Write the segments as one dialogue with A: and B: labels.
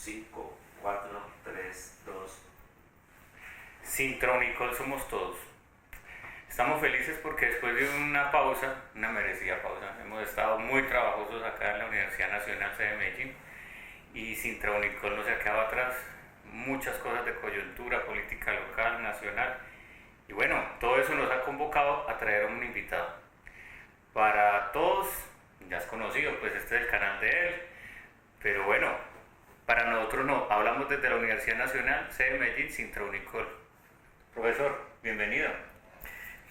A: 5, 4, 3, 2.
B: Sintronicol somos todos. Estamos felices porque después de una pausa, una merecida pausa, hemos estado muy trabajosos acá en la Universidad Nacional de Medellín y Sintronicol no se acaba atrás. Muchas cosas de coyuntura, política local, nacional. Y bueno, todo eso nos ha convocado a traer a un invitado. Para todos, ya es conocido, pues este es el canal de él. Pero bueno, para nosotros no. Hablamos desde la Universidad Nacional de Medellín, Sintronicol. Profesor, bienvenido.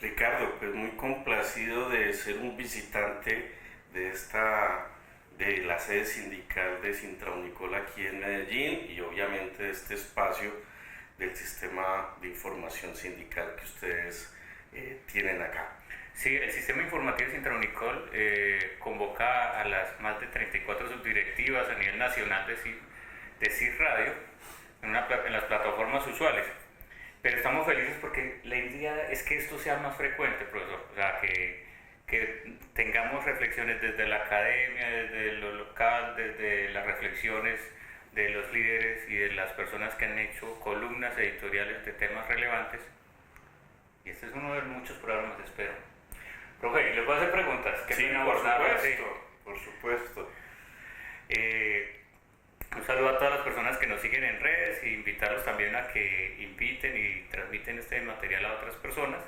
C: Ricardo, pues muy complacido de ser un visitante de la sede sindical de Sintronicol aquí en Medellín y obviamente de este espacio del sistema de información sindical que ustedes tienen acá.
B: Sí, el sistema informativo Sintronicol convoca a las más de 34 subdirectivas a nivel nacional de CIR Radio en las plataformas usuales. Pero estamos felices porque la idea es que esto sea más frecuente, profesor. O sea, que tengamos reflexiones desde la academia, desde lo local, desde las reflexiones de los líderes y de las personas que han hecho columnas editoriales de temas relevantes. Y este es uno de muchos programas, espero. Profe, les voy a hacer preguntas. ¿Qué
C: Sí, por supuesto.
B: Un saludo a todas las personas que nos siguen en redes e invitarlos también a que inviten y transmiten este material a otras personas.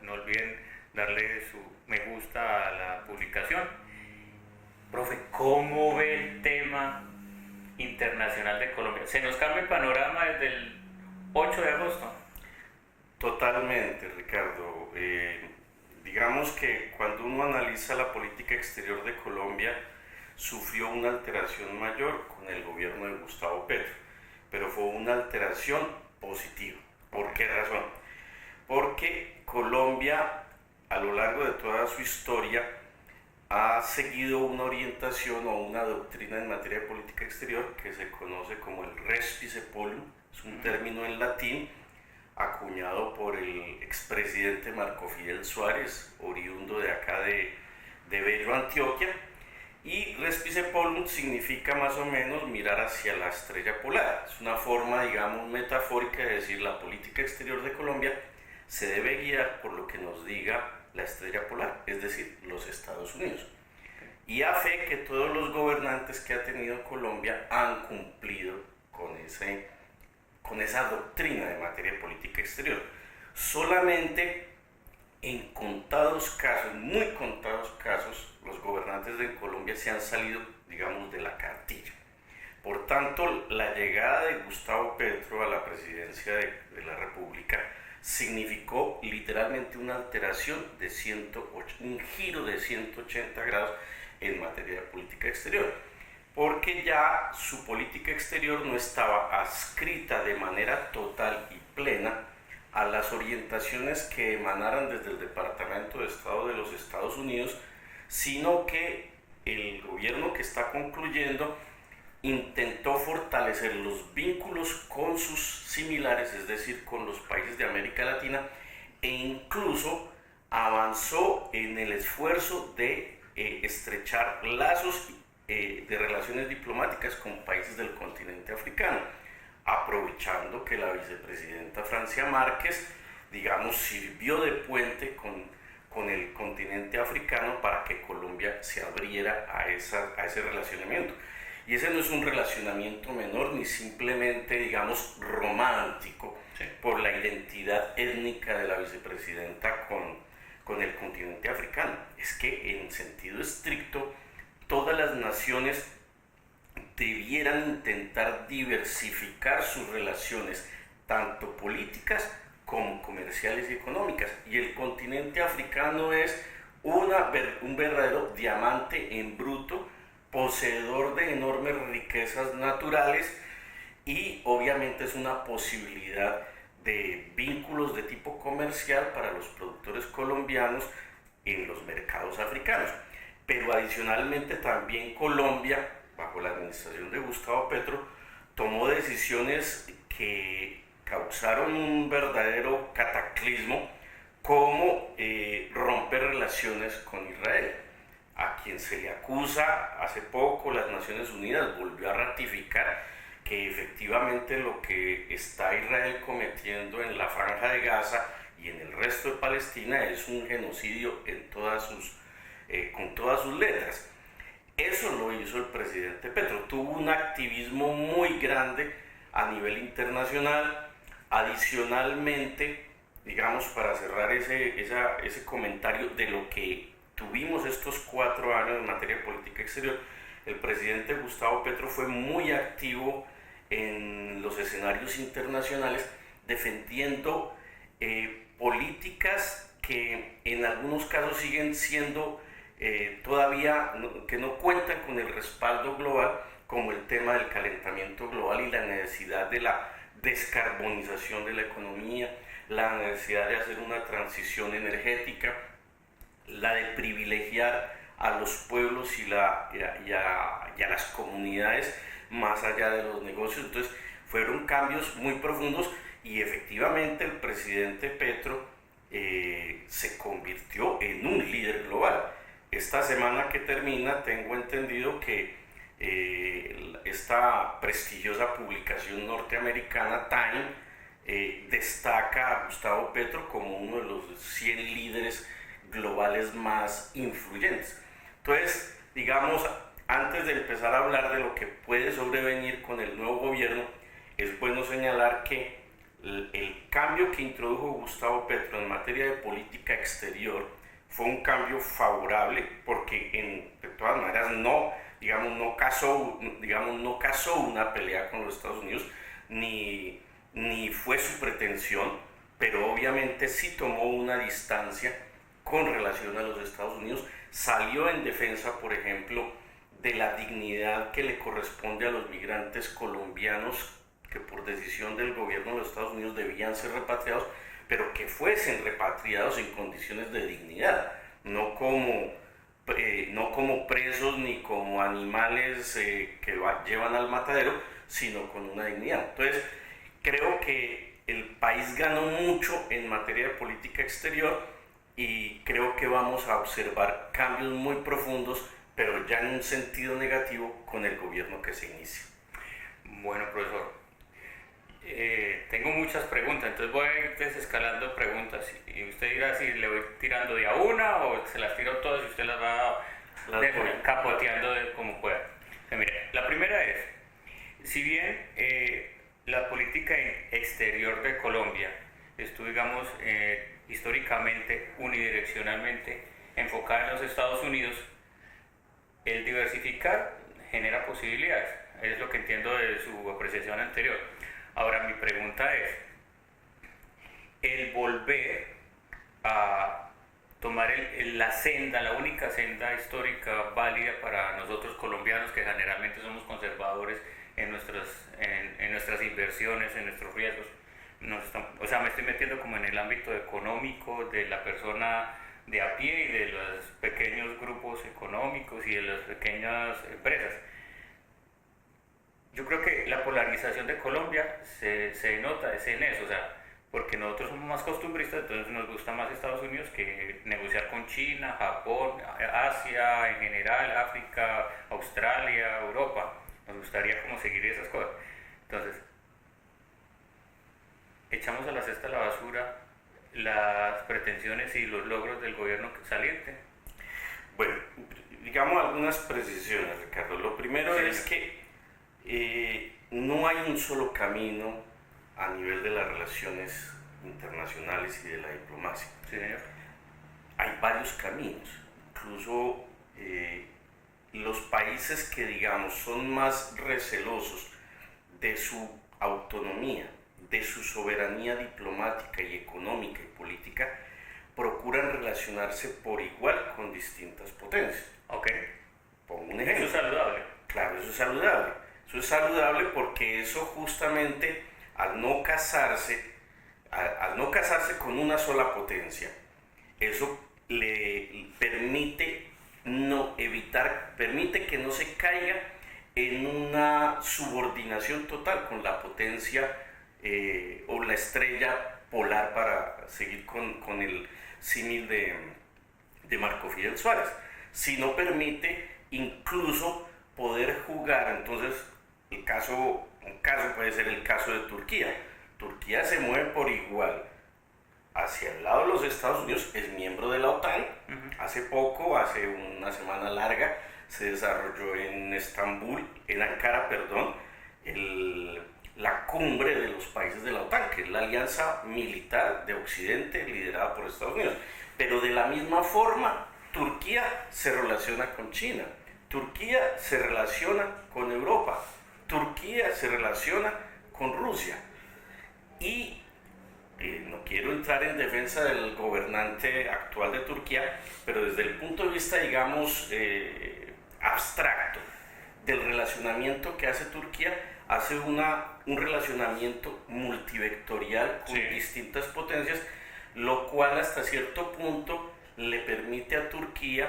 B: No olviden darle su me gusta a la publicación. Profe, ¿cómo ve el tema internacional de Colombia? ¿Se nos cambia el panorama desde el 8 de agosto?
C: Totalmente, Ricardo. Digamos que cuando uno analiza la política exterior de Colombia, sufrió una alteración mayor con el gobierno de Gustavo Petro, pero fue una alteración positiva. ¿Por qué razón? Porque Colombia, a lo largo de toda su historia, ha seguido una orientación o una doctrina en materia de política exterior que se conoce como el Respice Polum, es un término en latín acuñado por el expresidente Marco Fidel Suárez, oriundo de acá de Bello, Antioquia. Y Respice Polum significa más o menos mirar hacia la estrella polar. Es una forma, digamos, metafórica de decir la política exterior de Colombia se debe guiar por lo que nos diga la estrella polar, es decir, los Estados Unidos. Y a fe que todos los gobernantes que ha tenido Colombia han cumplido con esa doctrina de materia de política exterior. Solamente en contados casos, muy contados casos, los gobernantes de Colombia se han salido, digamos, de la cartilla. Por tanto, la llegada de Gustavo Petro a la presidencia de la República significó literalmente una alteración un giro de 180 grados en materia de política exterior, porque ya su política exterior no estaba adscrita de manera total y plena a las orientaciones que emanaran desde el Departamento de Estado de los Estados Unidos, sino que el gobierno que está concluyendo intentó fortalecer los vínculos con sus similares, es decir, con los países de América Latina, e incluso avanzó en el esfuerzo de estrechar lazos de relaciones diplomáticas con países del continente africano, aprovechando que la vicepresidenta Francia Márquez, digamos, sirvió de puente con el continente africano para que Colombia se abriera a ese relacionamiento. Y ese no es un relacionamiento menor ni simplemente, digamos, romántico, sí, por la identidad étnica de la vicepresidenta con el continente africano. Es que en sentido estricto, todas las naciones debieran intentar diversificar sus relaciones, tanto políticas como comerciales y económicas. Y el continente africano es un verdadero diamante en bruto, poseedor de enormes riquezas naturales y obviamente es una posibilidad de vínculos de tipo comercial para los productores colombianos en los mercados africanos. Pero adicionalmente también Colombia, bajo la administración de Gustavo Petro, tomó decisiones que causaron un verdadero cataclismo, como romper relaciones con Israel, a quien se le acusa. Hace poco las Naciones Unidas volvió a ratificar que efectivamente lo que está Israel cometiendo en la Franja de Gaza y en el resto de Palestina es un genocidio con todas sus letras. Eso lo hizo el presidente Petro. Tuvo un activismo muy grande a nivel internacional. Adicionalmente, digamos, para cerrar ese comentario de lo que tuvimos estos 4 años en materia de política exterior, el presidente Gustavo Petro fue muy activo en los escenarios internacionales defendiendo políticas que en algunos casos siguen siendo todavía que no cuentan con el respaldo global, como el tema del calentamiento global y la necesidad de la descarbonización de la economía, la necesidad de hacer una transición energética, la de privilegiar a los pueblos y a las comunidades más allá de los negocios. Entonces fueron cambios muy profundos y efectivamente el presidente Petro se convirtió en un líder global. Esta semana que termina tengo entendido que esta prestigiosa publicación norteamericana Time destaca a Gustavo Petro como uno de los 100 líderes globales más influyentes. Entonces, digamos, antes de empezar a hablar de lo que puede sobrevenir con el nuevo gobierno, es bueno señalar que el cambio que introdujo Gustavo Petro en materia de política exterior fue un cambio favorable porque de todas maneras no casó una pelea con los Estados Unidos ni fue su pretensión, pero obviamente sí tomó una distancia con relación a los Estados Unidos, salió en defensa, por ejemplo, de la dignidad que le corresponde a los migrantes colombianos que por decisión del gobierno de los Estados Unidos debían ser repatriados, pero que fuesen repatriados en condiciones de dignidad, no como presos ni como animales que llevan al matadero, sino con una dignidad. Entonces, creo que el país ganó mucho en materia de política exterior y creo que vamos a observar cambios muy profundos, pero ya en un sentido negativo con el gobierno que se inicia.
B: Bueno, profesor, tengo muchas preguntas, entonces voy a ir desescalando preguntas y usted dirá si le voy tirando de a una o se las tiro todas y usted las va capoteando como pueda. Mire, la primera es, si bien la política exterior de Colombia estuvo, digamos, históricamente, unidireccionalmente enfocada en los Estados Unidos, el diversificar genera posibilidades, es lo que entiendo de su apreciación anterior. Ahora mi pregunta es, el volver a tomar la única senda histórica válida para nosotros colombianos, que generalmente somos conservadores en nuestras inversiones, en nuestros riesgos, o sea, me estoy metiendo como en el ámbito económico de la persona de a pie y de los pequeños grupos económicos y de las pequeñas empresas. Yo creo que la polarización de Colombia se nota en eso, o sea, porque nosotros somos más costumbristas, entonces nos gusta más Estados Unidos que negociar con China, Japón, Asia en general, África, Australia, Europa. Nos gustaría como seguir esas cosas. Entonces, echamos a la cesta de la basura las pretensiones y los logros del gobierno saliente.
C: Bueno, digamos algunas precisiones, Ricardo. Lo primero es que no hay un solo camino a nivel de las relaciones internacionales y de la diplomacia.
B: Sí, señor.
C: Hay varios caminos, incluso los países que, digamos, son más recelosos de su autonomía, de su soberanía diplomática y económica y política, procuran relacionarse por igual con distintas potencias.
B: Ok.
C: Pongo un ejemplo.
B: Eso es saludable.
C: Claro, eso es saludable. Eso es saludable porque eso justamente, al no casarse con una sola potencia, eso le permite permite que no se caiga en una subordinación total con la potencia o la estrella polar, para seguir con el símil de Marco Fidel Suárez, sino permite incluso poder jugar entonces un caso puede ser el caso de Turquía. Turquía se mueve por igual hacia el lado de los Estados Unidos, es miembro de la OTAN. Hace poco, hace una semana larga, se desarrolló en Estambul, en Ankara, perdón, la cumbre de los países de la OTAN, que es la alianza militar de Occidente liderada por Estados Unidos. Pero de la misma forma, Turquía se relaciona con China, Turquía se relaciona con Europa, Turquía se relaciona con Rusia. Y no quiero entrar en defensa del gobernante actual de Turquía, pero desde el punto de vista, digamos, abstracto del relacionamiento que hace Turquía, hace un relacionamiento multivectorial con distintas potencias, lo cual hasta cierto punto le permite a Turquía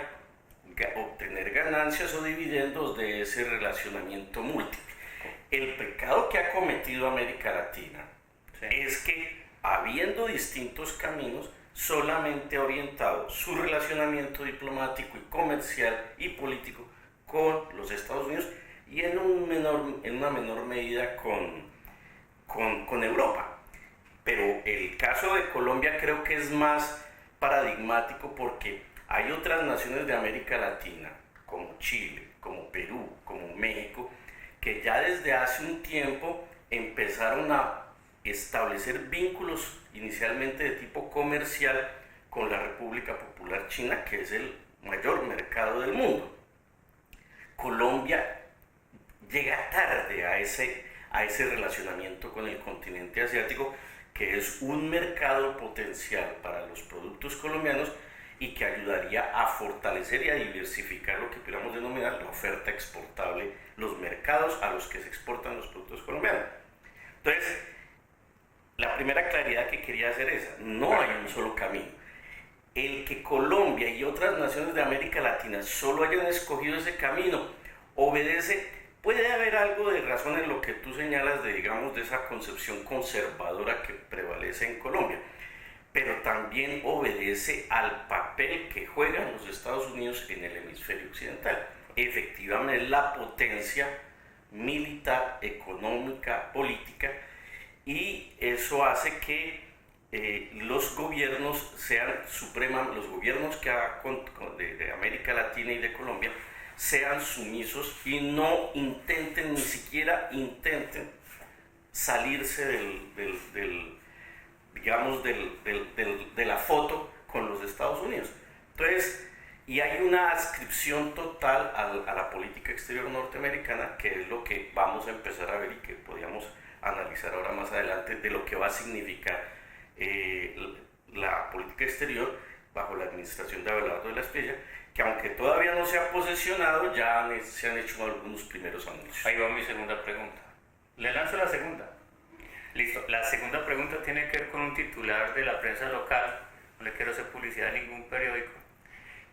C: obtener ganancias o dividendos de ese relacionamiento múltiple. El pecado que ha cometido América Latina es que, habiendo distintos caminos, solamente ha orientado su relacionamiento diplomático y comercial y político con los Estados Unidos y en una menor medida con Europa. Pero el caso de Colombia creo que es más paradigmático porque hay otras naciones de América Latina, como Chile, como Perú, como México, que ya desde hace un tiempo empezaron a establecer vínculos inicialmente de tipo comercial con la República Popular China, que es el mayor mercado del mundo. Colombia llega tarde a ese relacionamiento con el continente asiático, que es un mercado potencial para los productos colombianos y que ayudaría a fortalecer y a diversificar lo que pudiéramos denominar la oferta exportable, los mercados a los que se exportan los productos colombianos. Entonces, la primera claridad que quería hacer es esa: no hay un solo camino. El que Colombia y otras naciones de América Latina solo hayan escogido ese camino puede haber algo de razón en lo que tú señalas de esa concepción conservadora que prevalece en Colombia, pero también obedece al papel que juegan los Estados Unidos en el hemisferio occidental. Efectivamente, la potencia militar, económica, política, y eso hace que los gobiernos los gobiernos de América Latina y de Colombia sean sumisos y no intenten, ni siquiera intenten salirse de la foto con los Estados Unidos. Entonces, y hay una adscripción total a la política exterior norteamericana, que es lo que vamos a empezar a ver y que podríamos analizar ahora más adelante, de lo que va a significar la política exterior bajo la administración de Abelardo de la Espriella, que aunque todavía no se ha posesionado, ya se han hecho algunos primeros anuncios.
B: Ahí va mi segunda pregunta. Le lanzo la segunda. Listo. La segunda pregunta tiene que ver con un titular de la prensa local. No le quiero hacer publicidad a ningún periódico,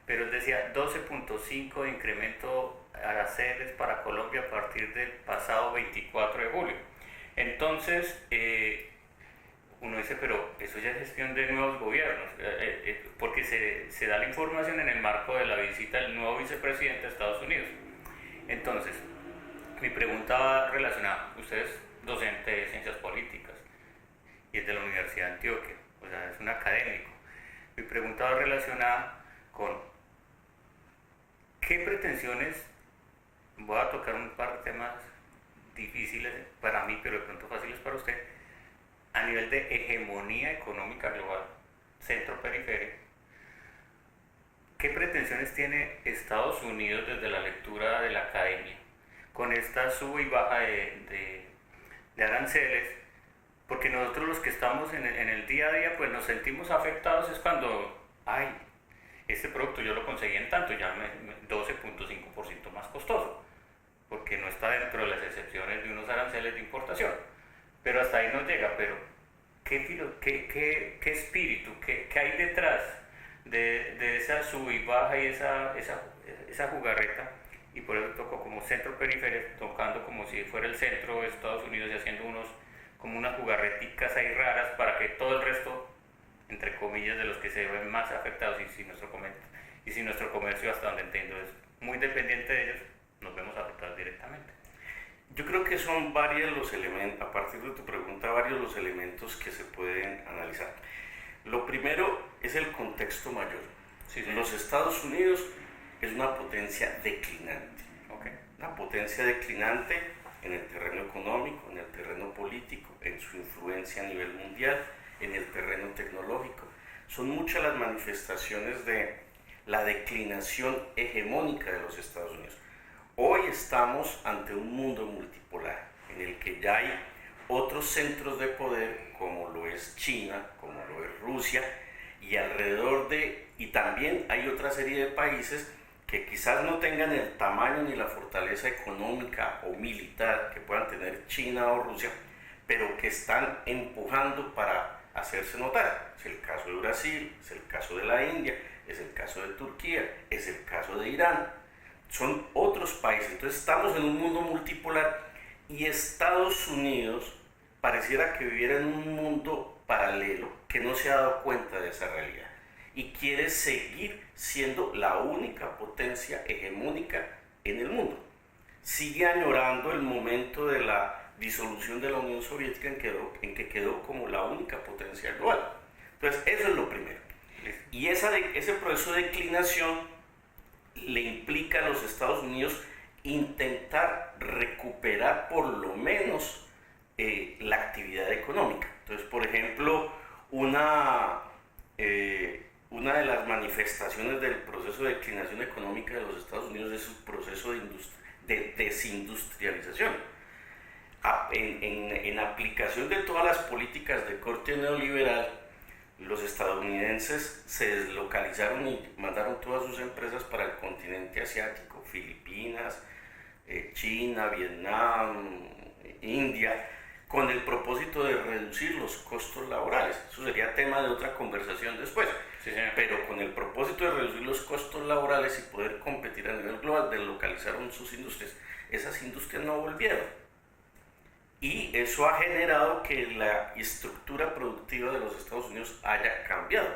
B: pero decía 12.5 de incremento aranceles para Colombia a partir del pasado 24 de julio. Entonces, uno dice, pero eso ya es gestión de nuevos gobiernos, porque se da la información en el marco de la visita del nuevo vicepresidente de Estados Unidos. Entonces, mi pregunta va relacionada: usted es docente de ciencias políticas y es de la Universidad de Antioquia, o sea, es un académico. Mi pregunta va relacionada con qué pretensiones, voy a tocar un par de temas difíciles para mí, pero de pronto fáciles para usted, a nivel de hegemonía económica global, centro-periferia. ¿Qué pretensiones tiene Estados Unidos desde la lectura de la academia con esta sub y baja de aranceles? Porque nosotros los que estamos en el día a día, pues nos sentimos afectados es cuando, ay, este producto yo lo conseguí en tanto, ya 12.5% más costoso, porque no está dentro de las excepciones de unos aranceles de importación. Pero hasta ahí no llega. Pero ¿qué espíritu, qué hay detrás de esa sub y baja y esa jugarreta? Y por eso tocó como centro-periferia, tocando como si fuera el centro de Estados Unidos y haciendo como unas jugarreticas ahí raras para que todo el resto, entre comillas, de los que se ven más afectados, y si nuestro comercio, hasta donde entiendo, es muy dependiente de ellos, nos vemos afectados directamente.
C: Yo creo que son varios los elementos, a partir de tu pregunta, varios los elementos que se pueden analizar. Lo primero es el contexto mayor.
B: Sí, sí.
C: Los Estados Unidos es una potencia declinante.
B: Okay.
C: Una potencia declinante en el terreno económico, en el terreno político, en su influencia a nivel mundial, en el terreno tecnológico. Son muchas las manifestaciones de la declinación hegemónica de los Estados Unidos. Hoy estamos ante un mundo multipolar, en el que ya hay otros centros de poder, como lo es China, como lo es Rusia, y también hay otra serie de países que quizás no tengan el tamaño ni la fortaleza económica o militar que puedan tener China o Rusia, pero que están empujando para hacerse notar. Es el caso de Brasil, es el caso de la India, es el caso de Turquía, es el caso de Irán. Son otros países. Entonces estamos en un mundo multipolar y Estados Unidos pareciera que viviera en un mundo paralelo que no se ha dado cuenta de esa realidad y quiere seguir siendo la única potencia hegemónica en el mundo. Sigue añorando el momento de la disolución de la Unión Soviética en que quedó como la única potencia global. Entonces eso es lo primero. Y ese proceso de declinación le implica a los Estados Unidos intentar recuperar por lo menos la actividad económica. Entonces, por ejemplo, una de las manifestaciones del proceso de declinación económica de los Estados Unidos es su proceso de desindustrialización. En aplicación de todas las políticas de corte neoliberal, los estadounidenses se deslocalizaron y mandaron todas sus empresas para el continente asiático, Filipinas, China, Vietnam, India, con el propósito de reducir los costos laborales. Eso sería tema de otra conversación después.
B: Sí, señor.
C: Pero con el propósito de reducir los costos laborales y poder competir a nivel global, deslocalizaron sus industrias. Esas industrias no volvieron. Y eso ha generado que la estructura productiva de los Estados Unidos haya cambiado.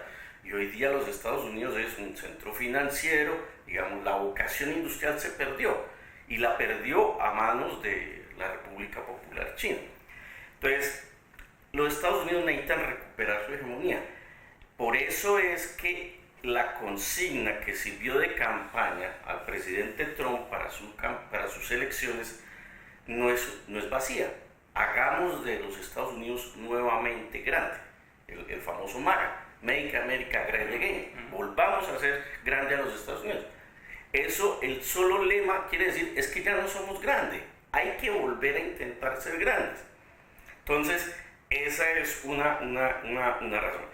C: Y hoy día los Estados Unidos es un centro financiero, digamos, la vocación industrial se perdió. Y la perdió a manos de la República Popular China. Entonces, los Estados Unidos necesitan recuperar su hegemonía. Por eso es que la consigna que sirvió de campaña al presidente Trump para sus elecciones no es vacía. Hagamos de los Estados Unidos nuevamente grande, el famoso MAGA, Make America Great Again. Volvamos a hacer grande a los Estados Unidos. Eso, el solo lema quiere decir, es que ya no somos grandes, hay que volver a intentar ser grandes. Entonces, esa es una razón.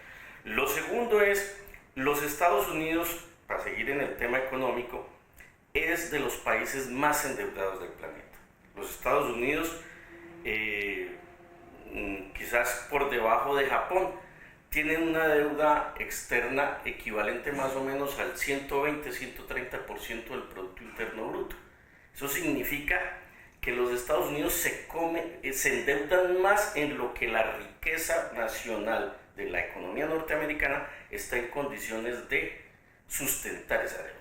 C: Lo segundo es, los Estados Unidos, para seguir en el tema económico, es de los países más endeudados del planeta. Los Estados Unidos, quizás por debajo de Japón, tienen una deuda externa equivalente más o menos al 120-130% del Producto Interno Bruto. Eso significa que los Estados Unidos se endeudan más en lo que la riqueza nacional de la economía norteamericana está en condiciones de sustentar esa deuda.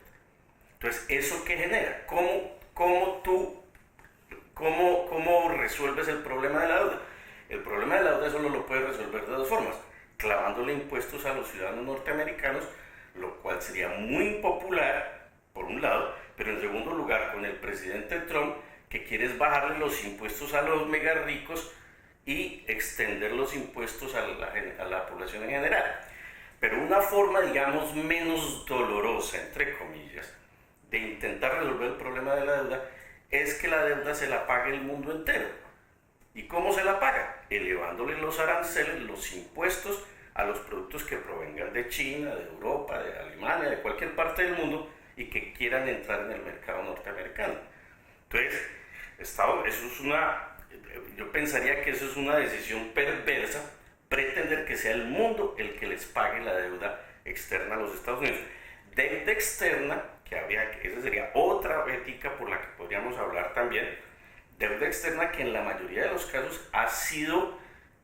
C: Entonces, ¿eso qué genera? ¿Cómo resuelves el problema de la deuda? El problema de la deuda solo lo puedes resolver de dos formas: clavándole impuestos a los ciudadanos norteamericanos, lo cual sería muy impopular, por un lado, pero en segundo lugar, con el presidente Trump, que quiere bajarle los impuestos a los mega ricos y extender los impuestos a la población en general. Pero una forma, digamos, menos dolorosa, entre comillas, de intentar resolver el problema de la deuda es que la deuda se la pague el mundo entero. ¿Y cómo se la paga? Elevándole los aranceles, los impuestos a los productos que provengan de China, de Europa, de Alemania, de cualquier parte del mundo y que quieran entrar en el mercado norteamericano. Entonces, yo pensaría que eso es una decisión perversa, pretender que sea el mundo el que les pague la deuda externa a los Estados Unidos. Deuda externa, esa sería otra ética por la que podríamos hablar también, deuda externa que en la mayoría de los casos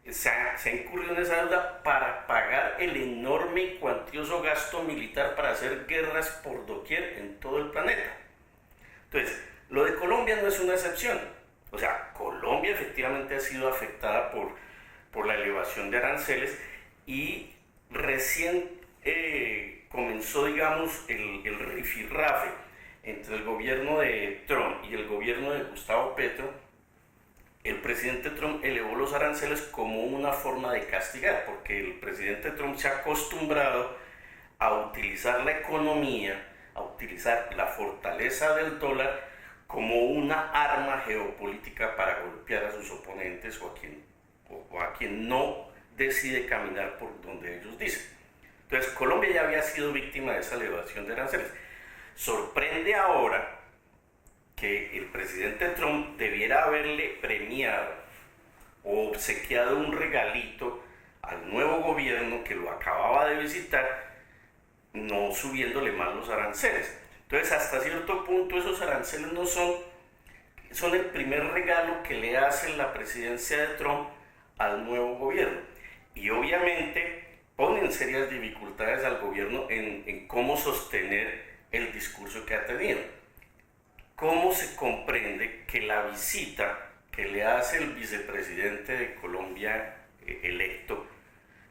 C: se ha incurrido en esa deuda para pagar el enorme y cuantioso gasto militar para hacer guerras por doquier en todo el planeta. Entonces, lo de Colombia no es una excepción. O sea, Colombia efectivamente ha sido afectada por la elevación de aranceles y recién comenzó, digamos, el rifirrafe entre el gobierno de Trump y el gobierno de Gustavo Petro. El presidente Trump elevó los aranceles como una forma de castigar, porque el presidente Trump se ha acostumbrado a utilizar la economía, a utilizar la fortaleza del dólar como una arma geopolítica para golpear a sus oponentes o a quien no decide caminar por donde ellos dicen. Entonces, Colombia ya había sido víctima de esa elevación de aranceles. Sorprende ahora que el presidente Trump debiera haberle premiado o obsequiado un regalito al nuevo gobierno que lo acababa de visitar, no subiéndole más los aranceles. Entonces, hasta cierto punto esos aranceles no son el primer regalo que le hace la presidencia de Trump al nuevo gobierno. Y obviamente ponen serias dificultades al gobierno en cómo sostener el discurso que ha tenido. ¿Cómo se comprende que la visita que le hace el vicepresidente de Colombia electo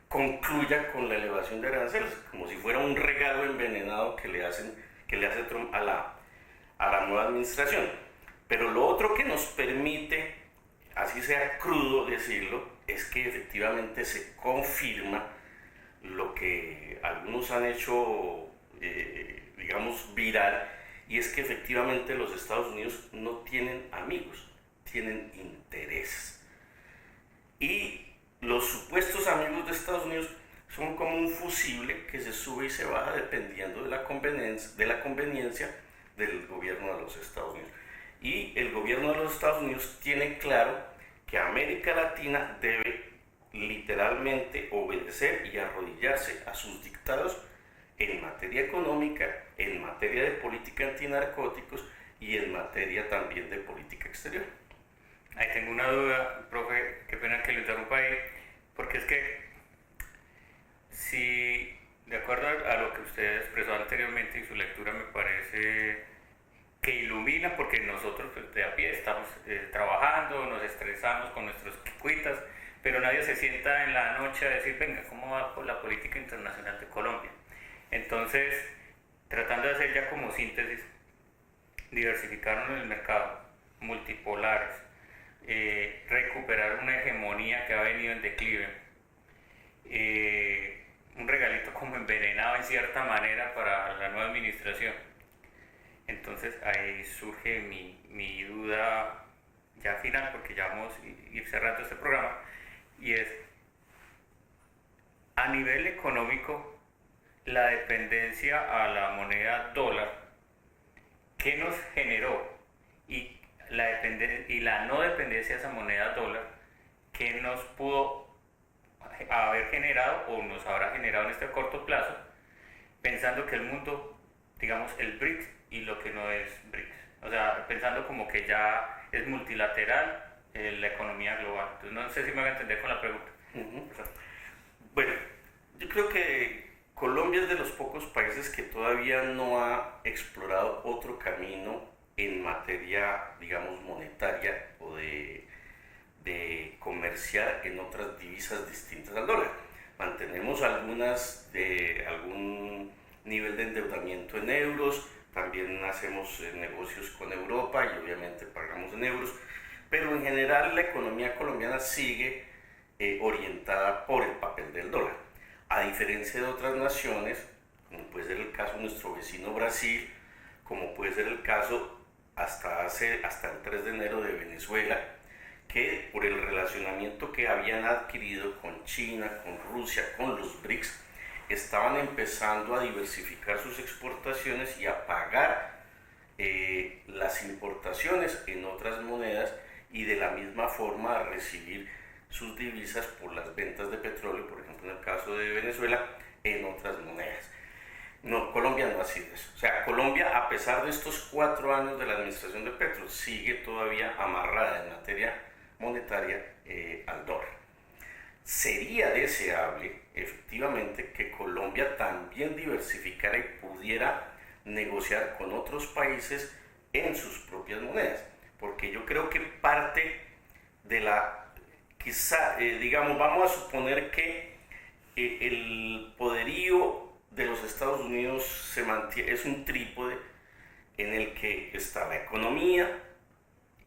C: concluya con la elevación de aranceles, como si fuera un regalo envenenado que le hace Trump a la nueva administración? Pero lo otro que nos permite, así sea crudo decirlo, es que efectivamente se confirma lo que algunos han hecho, digamos, viral, y es que efectivamente los Estados Unidos no tienen amigos, tienen intereses. Y los supuestos amigos de Estados Unidos son como un fusible que se sube y se baja dependiendo de la conveniencia del gobierno de los Estados Unidos. Y el gobierno de los Estados Unidos tiene claro que América Latina debe literalmente obedecer y arrodillarse a sus dictados en materia económica, en materia de política antinarcóticos y en materia también de política exterior.
B: Ahí tengo una duda, profe, qué pena que lo interrumpa ahí, porque es que si, de acuerdo a lo que usted expresó anteriormente en su lectura, me parece que ilumina, porque nosotros pues, de a pie estamos trabajando, nos estresamos con nuestros cuitas, pero nadie se sienta en la noche a decir, venga, ¿cómo va la política internacional de Colombia? Entonces, tratando de hacer ya como síntesis, diversificarnos en el mercado, multipolares, recuperar una hegemonía que ha venido en declive, un regalito como envenenado en cierta manera para la nueva administración. Entonces ahí surge mi duda ya final, porque ya vamos a ir cerrando este programa, y es, a nivel económico, la dependencia a la moneda dólar, ¿qué nos generó? Y la no dependencia a esa moneda dólar, ¿qué nos pudo haber generado o nos habrá generado en este corto plazo, pensando que el mundo, digamos, el BRICS y lo que no es BRICS, o sea, pensando como que ya es multilateral la economía global? Entonces no sé si me voy a entender con la pregunta.
C: Bueno, yo creo que Colombia es de los pocos países que todavía no ha explorado otro camino en materia, digamos, monetaria o de comerciar en otras divisas distintas al dólar. Mantenemos algún nivel de endeudamiento en euros, también hacemos negocios con Europa y obviamente pagamos en euros, pero en general la economía colombiana sigue orientada por el papel del dólar. A diferencia de otras naciones, como puede ser el caso de nuestro vecino Brasil, como puede ser el caso hasta el 3 de enero de Venezuela, que por el relacionamiento que habían adquirido con China, con Rusia, con los BRICS, estaban empezando a diversificar sus exportaciones y a pagar las importaciones en otras monedas, y de la misma forma a recibir sus divisas por las ventas de petróleo, por ejemplo en el caso de Venezuela, en otras monedas. No, Colombia no ha sido eso. O sea, Colombia, a pesar de estos 4 años de la administración de Petro, sigue todavía amarrada en materia monetaria al dólar. Sería deseable, efectivamente, que Colombia también diversificara y pudiera negociar con otros países en sus propias monedas, porque yo creo que parte quizá, digamos, vamos a suponer que el poderío de los Estados Unidos se mantiene, es un trípode en el que está la economía,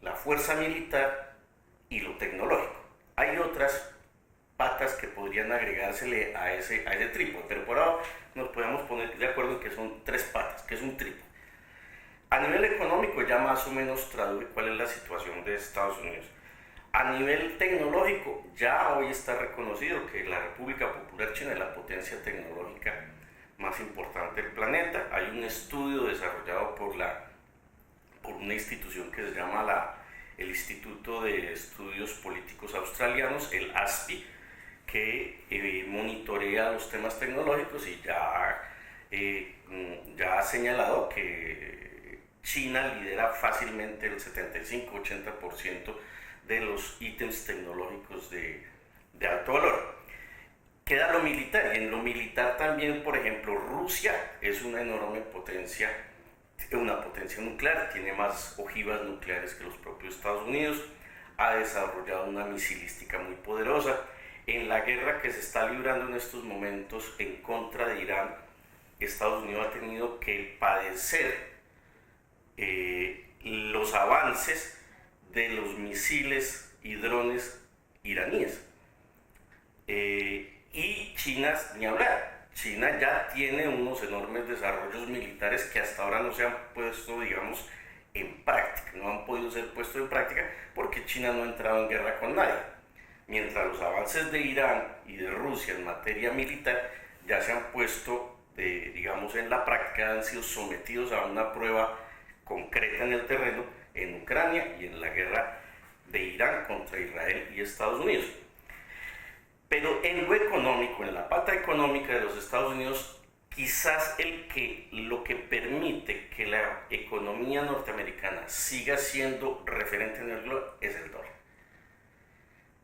C: la fuerza militar y lo tecnológico. Hay otras patas que podrían agregársele a ese trípode, pero por ahora nos podemos poner de acuerdo en que son 3 patas, que es un trípode. A nivel económico ya más o menos traduce cuál es la situación de Estados Unidos. A nivel tecnológico ya hoy está reconocido que la República Popular China es la potencia tecnológica más importante del planeta. Hay un estudio desarrollado por una institución que se llama el Instituto de Estudios Políticos Australianos, el ASPI, que monitorea los temas tecnológicos y ya ha señalado que China lidera fácilmente el 75-80% de los ítems tecnológicos de alto valor. Queda lo militar, y en lo militar también, por ejemplo, Rusia es una enorme potencia, una potencia nuclear, tiene más ojivas nucleares que los propios Estados Unidos, ha desarrollado una misilística muy poderosa. En la guerra que se está librando en estos momentos en contra de Irán, Estados Unidos ha tenido que padecer los avances de los misiles y drones iraníes. Y China, ni hablar, China ya tiene unos enormes desarrollos militares que hasta ahora no se han puesto, digamos, en práctica, no han podido ser puestos en práctica porque China no ha entrado en guerra con nadie. Mientras los avances de Irán y de Rusia en materia militar ya se han puesto, digamos, en la práctica, han sido sometidos a una prueba concreta en el terreno, en Ucrania y en la guerra de Irán contra Israel y Estados Unidos. Pero en lo económico, en la pata económica de los Estados Unidos, quizás lo que permite que la economía norteamericana siga siendo referente en el globo es el dólar.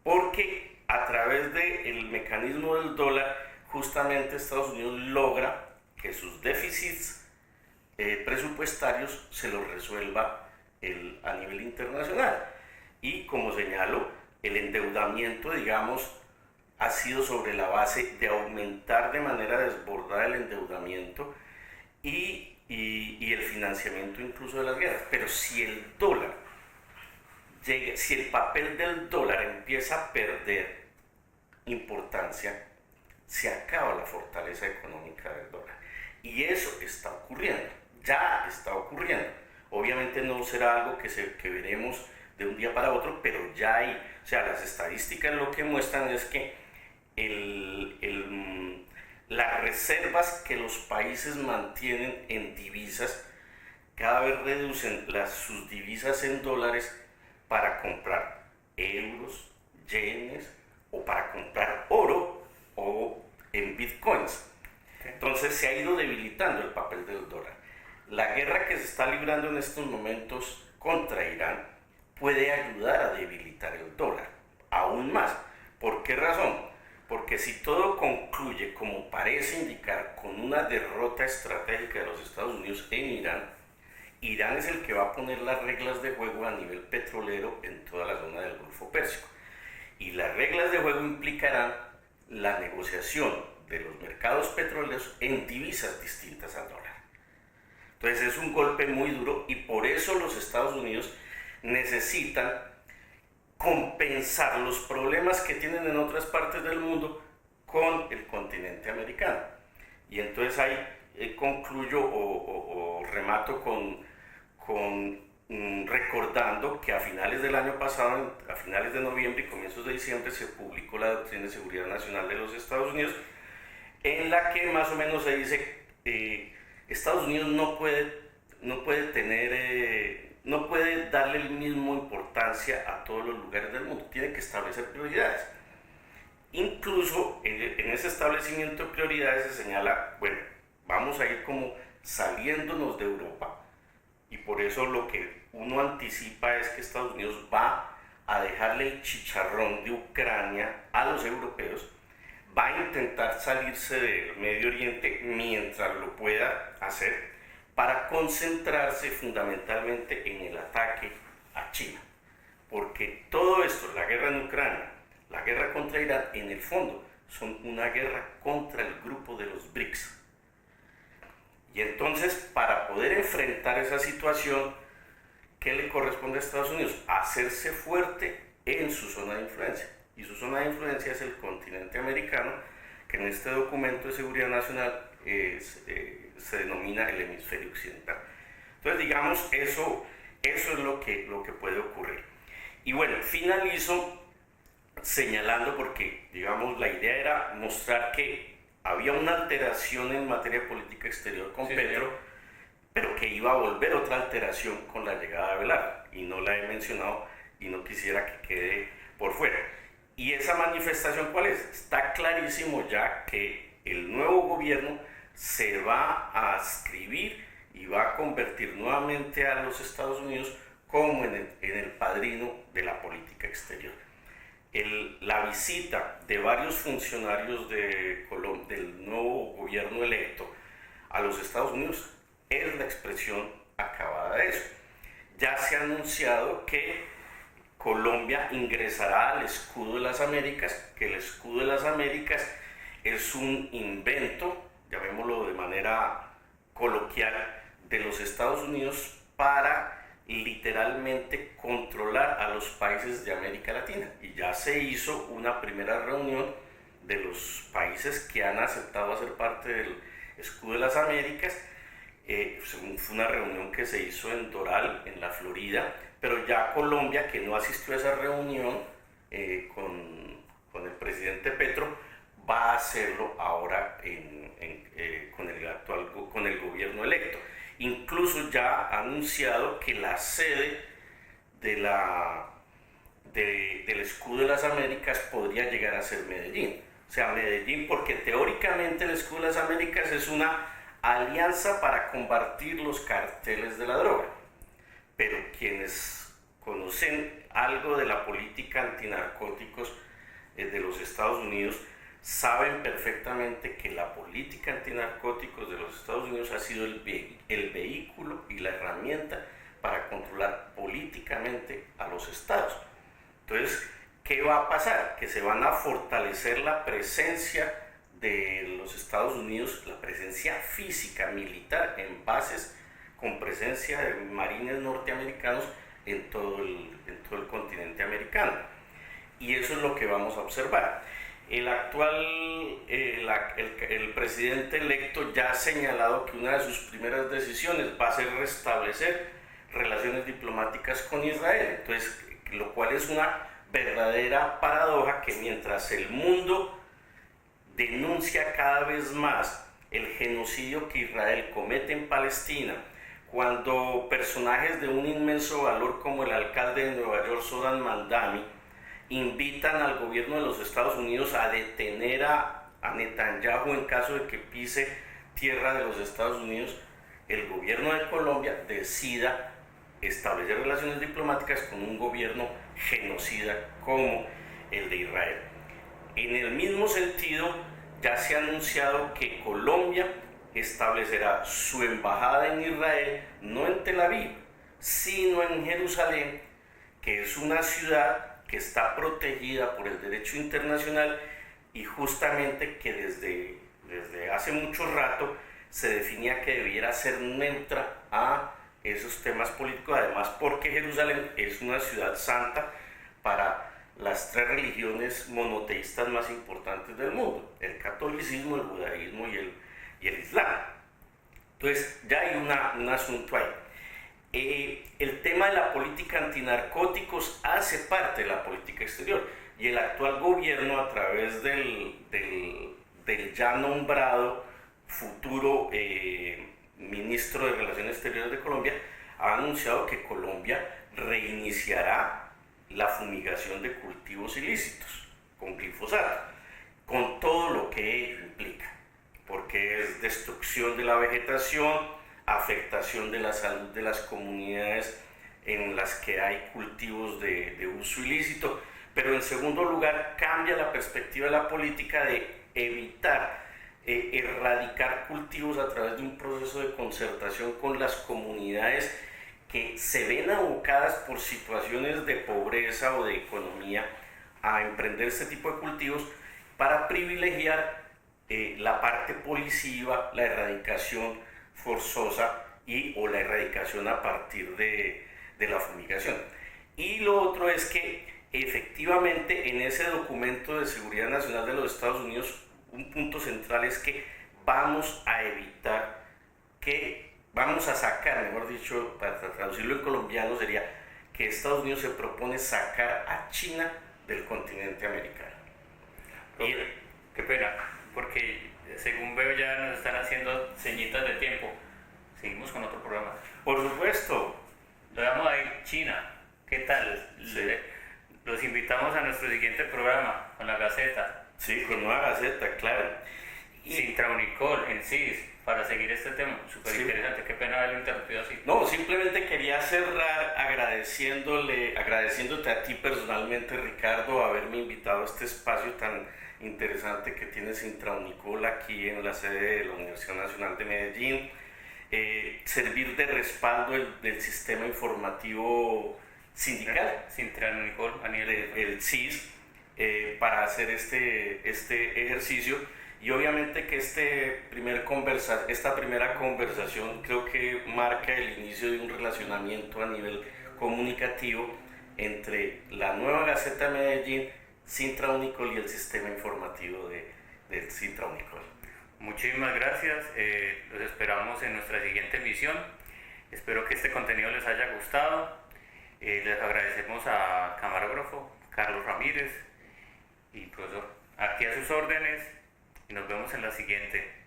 C: Porque a través del mecanismo del dólar, justamente Estados Unidos logra que sus déficits presupuestarios se los resuelva a nivel internacional. Y como señalo, el endeudamiento, digamos, ha sido sobre la base de aumentar de manera desbordada el endeudamiento y el financiamiento incluso de las guerras. Pero si el papel del dólar empieza a perder importancia, se acaba la fortaleza económica del dólar. Y eso está ocurriendo, ya está ocurriendo. Obviamente no será algo que veremos de un día para otro, pero ya hay, o sea, las estadísticas lo que muestran es que las reservas que los países mantienen en divisas cada vez reducen sus divisas en dólares para comprar euros, yenes o para comprar oro o en bitcoins. Entonces se ha ido debilitando el papel del dólar. La guerra que se está librando en estos momentos contra Irán puede ayudar a debilitar el dólar aún más. ¿Por qué razón? Porque si todo concluye como parece indicar con una derrota estratégica de los Estados Unidos en Irán, Irán es el que va a poner las reglas de juego a nivel petrolero en toda la zona del Golfo Pérsico. Y las reglas de juego implicarán la negociación de los mercados petroleros en divisas distintas al dólar. Entonces es un golpe muy duro y por eso los Estados Unidos necesitan compensar los problemas que tienen en otras partes del mundo con el continente americano. Y entonces ahí concluyo o remato recordando que a finales del año pasado, a finales de noviembre y comienzos de diciembre, se publicó la Doctrina de Seguridad Nacional de los Estados Unidos, en la que más o menos se dice Estados Unidos no puede darle el mismo importancia a todos los lugares del mundo, tiene que establecer prioridades. Incluso en ese establecimiento de prioridades se señala, bueno, vamos a ir como saliéndonos de Europa, y por eso lo que uno anticipa es que Estados Unidos va a dejarle el chicharrón de Ucrania a los europeos, va a intentar salirse del Medio Oriente mientras lo pueda hacer, para concentrarse fundamentalmente en el ataque a China. Porque todo esto, la en Ucrania, la guerra contra Irán, en el fondo son una guerra contra el grupo de los BRICS. Y entonces, para poder enfrentar esa situación, ¿qué le corresponde a Estados Unidos? Hacerse fuerte en su zona de influencia. Y su zona de influencia es el continente americano, que en este documento de seguridad nacional se denomina el hemisferio occidental. Entonces, digamos, eso es lo que puede ocurrir. Y bueno, finalizo señalando, porque, digamos, la idea era mostrar que había una alteración en materia de política exterior con Petro, pero que iba a volver otra alteración con la llegada de Velarde, y no la he mencionado y no quisiera que quede por fuera. ¿Y esa manifestación cuál es? Está clarísimo ya que el nuevo gobierno se va a adscribir y va a convertir nuevamente a los Estados Unidos como en el padrino de la política exterior. La visita de varios funcionarios del nuevo gobierno electo a los Estados Unidos es la expresión acabada de eso. Ya se ha anunciado que Colombia ingresará al escudo de las Américas, que el escudo de las Américas es un invento, llamémoslo de manera coloquial, de los Estados Unidos para literalmente controlar a los países de América Latina. Y ya se hizo una primera reunión de los países que han aceptado hacer parte del escudo de las Américas. Fue una reunión que se hizo en Doral, en la Florida, pero ya Colombia, que no asistió a esa reunión con el presidente Petro, va a hacerlo ahora con el gobierno electo. Incluso ya ha anunciado que la sede del escudo de las Américas podría llegar a ser Medellín. O sea, Medellín, porque teóricamente el escudo de las Américas es una alianza para combatir los carteles de la droga. Pero quienes conocen algo de la política antinarcóticos de los Estados Unidos saben perfectamente que la política antinarcóticos de los Estados Unidos ha sido el vehículo y la herramienta para controlar políticamente a los estados. Entonces, ¿qué va a pasar? Que se van a fortalecer la presencia de los Estados Unidos, la presencia física, militar, en bases con presencia de marines norteamericanos en todo el continente americano. Y eso es lo que vamos a observar. El presidente electo ya ha señalado que una de sus primeras decisiones va a ser restablecer relaciones diplomáticas con Israel. Entonces, lo cual es una verdadera paradoja, que mientras el mundo denuncia cada vez más el genocidio que Israel comete en Palestina, cuando personajes de un inmenso valor como el alcalde de Nueva York, Zohran Mamdani, invitan al gobierno de los Estados Unidos a detener a Netanyahu en caso de que pise tierra de los Estados Unidos, el gobierno de Colombia decida establecer relaciones diplomáticas con un gobierno genocida como el de Israel. En el mismo sentido, ya se ha anunciado que Colombia establecerá su embajada en Israel, no en Tel Aviv, sino en Jerusalén, que es una ciudad que está protegida por el derecho internacional y justamente que desde hace mucho rato se definía que debiera ser neutra a esos temas políticos, además porque Jerusalén es una ciudad santa para las tres religiones monoteístas más importantes del mundo: el catolicismo, el judaísmo y el islam. Entonces ya hay un asunto ahí. El tema de la política antinarcóticos hace parte de la política exterior, y el actual gobierno, a través del ya nombrado futuro ministro de Relaciones Exteriores de Colombia, ha anunciado que Colombia reiniciará la fumigación de cultivos ilícitos con glifosato, con todo lo que ello implica, porque es destrucción de la vegetación, afectación de la salud de las comunidades en las que hay cultivos de uso ilícito, pero en segundo lugar cambia la perspectiva de la política de evitar erradicar cultivos a través de un proceso de concertación con las comunidades que se ven abocadas por situaciones de pobreza o de economía a emprender este tipo de cultivos para privilegiar la parte policiva, la erradicación forzosa o la erradicación a partir de la fumigación. Y lo otro es que efectivamente en ese documento de seguridad nacional de los Estados Unidos un punto central es que vamos a evitar vamos a sacar, mejor dicho, para traducirlo en colombiano sería que Estados Unidos se propone sacar a China del continente americano.
B: Qué pena, porque según veo ya nos están haciendo señitas de tiempo. Seguimos con otro programa.
C: Por supuesto.
B: Lo damos ahí, China. ¿Qué tal?
C: Sí.
B: Los invitamos a nuestro siguiente programa con la Gaceta.
C: Sí, con Nueva Gaceta, claro.
B: Sintraunicol en CIS, para seguir este tema, súper interesante. Qué pena haberlo interrumpido así.
C: No, simplemente quería cerrar agradeciéndote a ti personalmente, Ricardo, haberme invitado a este espacio tan interesante que tiene Sintraunicol aquí en la sede de la Universidad Nacional de Medellín. Servir de respaldo del sistema informativo sindical,
B: Sintraunicol a nivel
C: el CIS, para hacer este ejercicio. Y obviamente que esta primera conversación creo que marca el inicio de un relacionamiento a nivel comunicativo entre la Nueva Gaceta de Medellín, Sintraunicol y el sistema informativo del Sintraunicol.
B: Muchísimas gracias, los esperamos en nuestra siguiente emisión. Espero que este contenido les haya gustado. Les agradecemos a camarógrafo Carlos Ramírez y profesor, aquí a sus órdenes, y nos vemos en la siguiente.